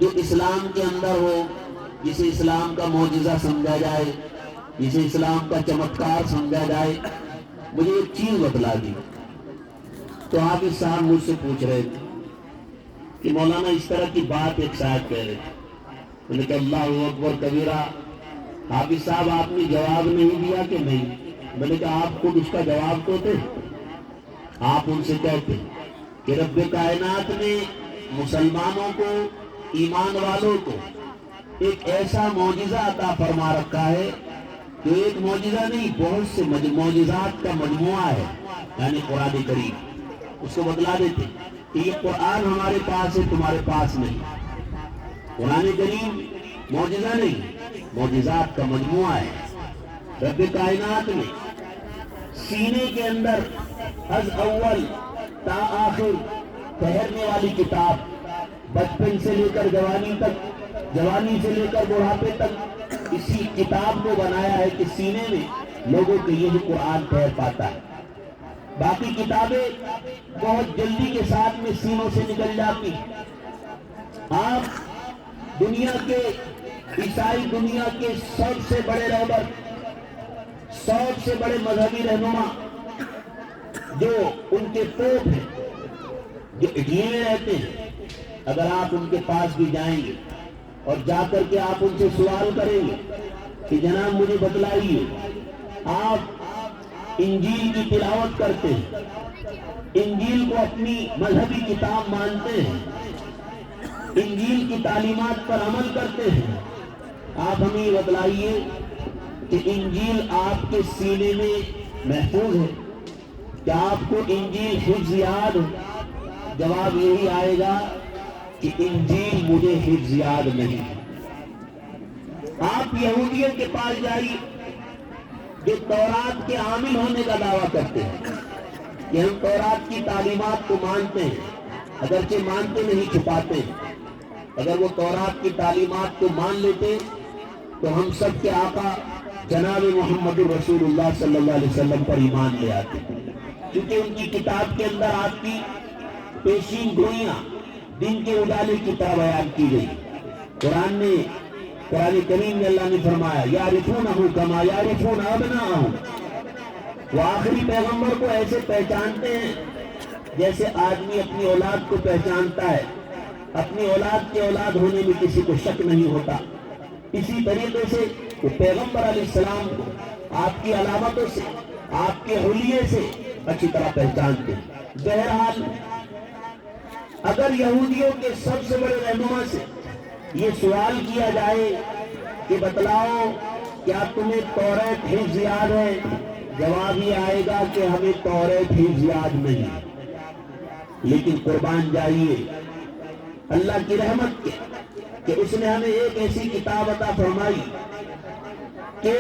جو اسلام کے اندر ہو، جسے اسلام کا معجزہ سمجھا جائے، جسے اسلام کا چمتکار سمجھا جائے، مجھے ایک چیز بتلا دی۔ تو حافظ صاحب مجھ سے پوچھ رہے تھے کہ مولانا اس طرح کی بات ایک صاحب کہہ رہے تھے۔ میں نے کہا اللہ اکبر کبیرہ، حافظ صاحب آپ نے جواب نہیں دیا کہ نہیں؟ میں نے کہا آپ خود اس کا جواب تو تھے۔ آپ ان سے کہتے کہ رب کائنات نے مسلمانوں کو، ایمان والوں کو ایک ایسا معجزہ عطا فرما رکھا ہے جو ایک معجزہ نہیں، بہت سے معجزات کا مجموعہ ہے، یعنی قرآن کریم۔ اس کو بتلا دیتے کہ یہ قرآن ہمارے پاس ہے، تمہارے پاس نہیں۔ قرآن کریم معجزہ نہیں، معجزات کا مجموعہ ہے۔ رب کائنات نے سینے کے اندر از اول تا آخر ٹھہرنے والی کتاب، بچپن سے لے کر جوانی تک، جوانی سے لے کر بڑھاپے تک، اسی کتاب کو بنایا ہے کہ سینے میں لوگوں کے یہ قرآن ٹھہر پاتا ہے۔ باقی کتابیں بہت جلدی کے ساتھ میں سینوں سے نکل جاتی۔ آپ دنیا کے، عیسائی دنیا کے سب سے بڑے رہبر، سب سے بڑے مذہبی رہنما جو ان کے پوپ ہیں، جو اٹلی میں رہتے ہیں، اگر آپ ان کے پاس بھی جائیں گے اور جا کر کے آپ ان سے سوال کریں گے کہ جناب مجھے بتلائیے، آپ انجیل کی تلاوت کرتے ہیں، انجیل کو اپنی مذہبی کتاب مانتے ہیں، انجیل کی تعلیمات پر عمل کرتے ہیں، آپ ہمیں یہ بتلائیے کہ انجیل آپ کے سینے میں محفوظ ہے؟ کیا آپ کو انجیل حفظ یاد ہے؟ جواب یہی آئے گا کہ انجیل مجھے حفظ یاد نہیں ہے۔ آپ یہودیوں کے پاس جائیے جو تورات کے عامل ہونے کا دعویٰ کرتے ہیں کہ ہم تورات کی تعلیمات کو مانتے ہیں، اگرچہ مانتے نہیں، چھپاتے ہیں۔ اگر وہ تورات کی تعلیمات کو مان لیتے تو ہم سب کے آقا جناب محمد رسول اللہ صلی اللہ علیہ وسلم پر ایمان لے آتے، کیونکہ ان کی کتاب کے اندر آپ کی پیشین گوئیاں دن کے اجالے کی طرح بیان کی گئی۔ قرآن کریم میں اللہ نے فرمایا یعرفونہ کما یعرفون ابناءہم، وہ آخری پیغمبر کو ایسے پہچانتے ہیں جیسے آدمی اپنی اولاد کو پہچانتا ہے، اپنی اولاد کے اولاد ہونے میں کسی کو شک نہیں ہوتا۔ اسی طریقے سے وہ پیغمبر علیہ السلام کو آپ کی علامتوں سے، آپ کے حلیے سے اچھی طرح پہچانتے ہیں۔ بہرحال اگر یہودیوں کے سب سے بڑے رہنما سے یہ سوال کیا جائے کہ بتلاؤ کیا تمہیں توریت حفظ یاد ہے، جواب یہ آئے گا کہ ہمیں توریت حفظ یاد نہیں۔ لیکن قربان جائیے اللہ کی رحمت کے کہ اس نے ہمیں ایک ایسی کتاب عطا فرمائی کہ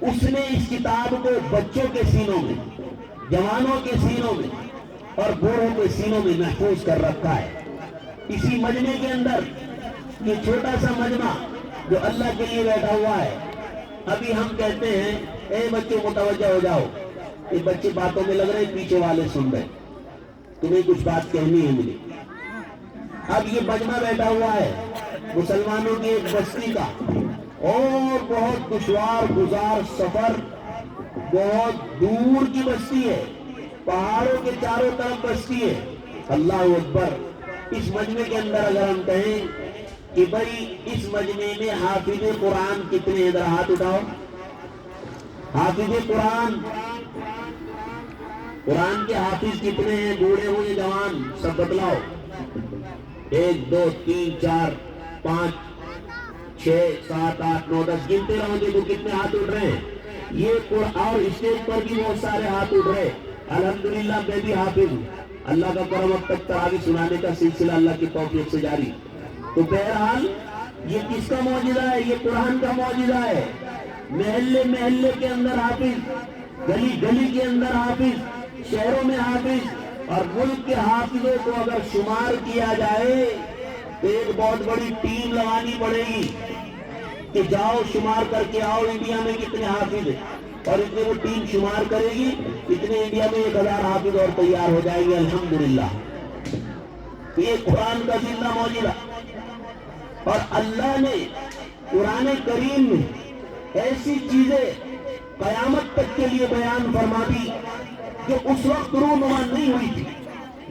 اس نے اس کتاب کو بچوں کے سینوں میں، جوانوں کے سینوں میں اور بوڑھوں کے سینوں میں محفوظ کر رکھا ہے۔ اسی مجمع کے اندر یہ چھوٹا سا مجمع جو اللہ کے لیے بیٹھا ہوا ہے، ابھی ہم کہتے ہیں اے بچے متوجہ ہو جاؤ، یہ بچے باتوں میں لگ رہے ہیں، پیچھے والے سن رہے، تمہیں کچھ بات کہنی ہے مجھے۔ اب یہ مجمع بیٹھا ہوا ہے مسلمانوں کی ایک بستی کا، اور بہت دشوار گزار سفر، بہت دور کی بستی ہے، پہاڑوں کے چاروں طرف بستی ہے۔ اللہ اکبر! اس مجمع کے اندر اگر ہم کہیں کہ بھائی اس مجمع میں حافظ قرآن کتنے، ادھر ہاتھ اٹھاؤ، حافظ قرآن، قرآن کے حافظ کتنے ہیں، بوڑھے ہو یا جوان، سب بتلاؤ۔ 1 2 3 4 5 6 7 8 9 10 گنتے رہو گے تو کتنے ہاتھ اٹھ رہے ہیں؟ یہ اور اسٹیج پر بھی بہت سارے ہاتھ اٹھ رہے۔ الحمدللہ میں بھی حافظ ہوں، اللہ کا کرم، اب تک تراویح سنانے کا سلسلہ اللہ کی توفیق سے جاری۔ تو بہرحال یہ کس کا معجزہ ہے؟ یہ قرآن کا معجزہ ہے۔ محلے محلے کے اندر حافظ، گلی گلی کے اندر حافظ، شہروں میں حافظ، اور ملک کے حافظوں کو اگر شمار کیا جائے تو ایک بہت بڑی ٹیم لگانی پڑے گی کہ جاؤ شمار کر کے آؤ انڈیا میں کتنے حافظ ہیں، اور اتنے وہ ٹیم شمار کرے گی، اتنے انڈیا میں 1000 حافظ اور تیار ہو جائیں گے۔ الحمدللہ یہ قرآن کا زندہ موجودہ، اور اللہ نے قرآن کریم میں ایسی چیزیں قیامت تک کے لیے بیان فرما دی جو اس وقت رونما نہیں ہوئی تھی۔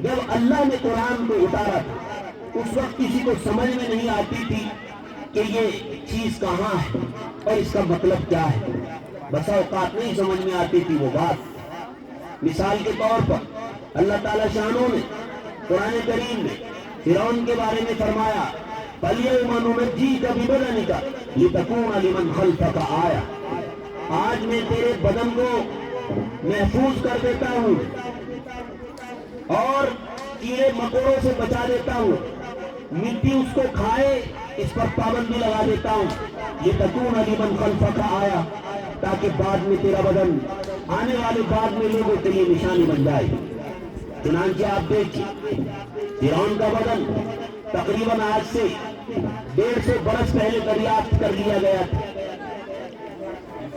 جب اللہ نے قرآن کو اتارا تھا اس وقت کسی کو سمجھ میں نہیں آتی تھی کہ یہ چیز کہاں ہے اور اس کا مطلب کیا ہے، بسا اوقات نہیں سمجھ میں آتی تھی وہ بات۔ مثال کے طور پر اللہ تعالیٰ شانوں نے قرآن کریم میں فرعون کے بارے میں فرمایا فَالْيَوْمَ نُنَجِّيكَ بِبَدَنِكَ لِتَكُونَ لِمَنْ خَلْفَكَ آیَةً، آج میں تیرے بدن کو محفوظ کر دیتا ہوں اور کیڑے مکوڑوں سے بچا دیتا ہوں، مٹی اس کو کھائے اس پر پابندی لگا دیتا ہوں، لِتَكُونَ لِمَنْ خَلْفَكَ آیَةً، تاکہ بعد میں تیرا بدن آنے والے بعد میں لوگوں کے لیے نشانی بن جائے۔ چنانچہ آپ دیکھیں فرعون کا بدن تقریباً آج سے 150 برس پہلے دریافت کر لیا گیا تھا،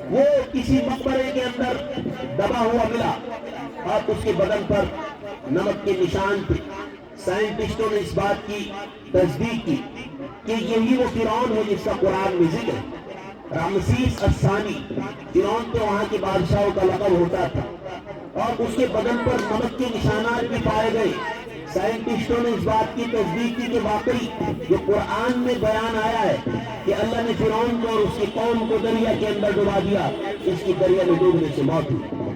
وہ کسی مقبرے کے اندر دبا ہوا ملا اور اس کے بدن پر نمک کے نشان تھے۔ سائنٹسٹوں نے اس بات کی تصدیق کی کہ یہی وہ فرعون ہے جس کا قرآن میں ذکر ہے، رامسیس الثانی۔ فرعون تو وہاں کے بادشاہوں کا لقب ہوتا تھا اور اس کے بدن پر نمک کے نشانات بھی پائے گئے۔ سائنٹسٹوں نے اس بات کی تصدیق کی کہ واقعی جو قرآن میں بیان آیا ہے کہ اللہ نے فرعون کو اور اس کی قوم کو دریا کے اندر ڈبا دیا، اس کی دریا میں ڈوبنے سے موت ہوئی۔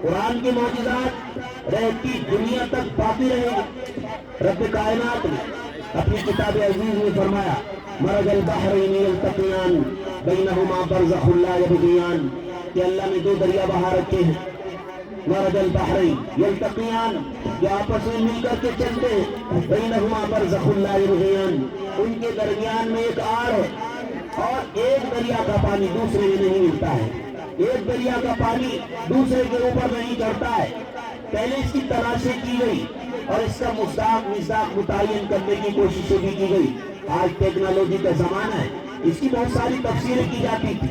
قرآن کے معجزات رہتی دنیا تک باقی رہے گی۔ رب کائنات نے اپنی کتاب عزیز میں فرمایا مرج البحرین یلتقیان بینہما برزخ لا یبغیان، کہ اللہ نے دو دریا بہا رکھے ہیں، مرج البحرین یلتقیان، جو آپس میں مل کر کے چلتے ہیں، بینہما برزخ لا یبغیان، ان کے درمیان میں ایک آڑ ہے اور ایک دریا کا پانی دوسرے میں نہیں ملتا ہے، ایک دریا کا پانی دوسرے کے اوپر نہیں چڑھتا ہے۔ پہلے اس کی تلاشی کی گئی اور اس کا مصداق متعین کرنے کی کوششیں بھی کی گئی۔ آج ٹیکنالوجی کا زمانہ ہے، اس کی بہت ساری تفسیریں کی جاتی تھی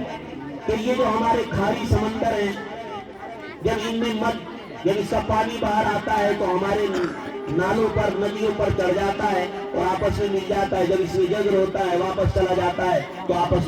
کہ یہ جو ہمارے کھاری سمندر ہیں، جب ان میں جب اس کا پانی باہر آتا ہے تو ہمارے نالوں پر ندیوں پر چڑھ جاتا ہے اور آپس میں مل جاتا ہے، جب اس میں جذر ہوتا ہے واپس چلا جاتا ہے تو آپس